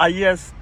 IS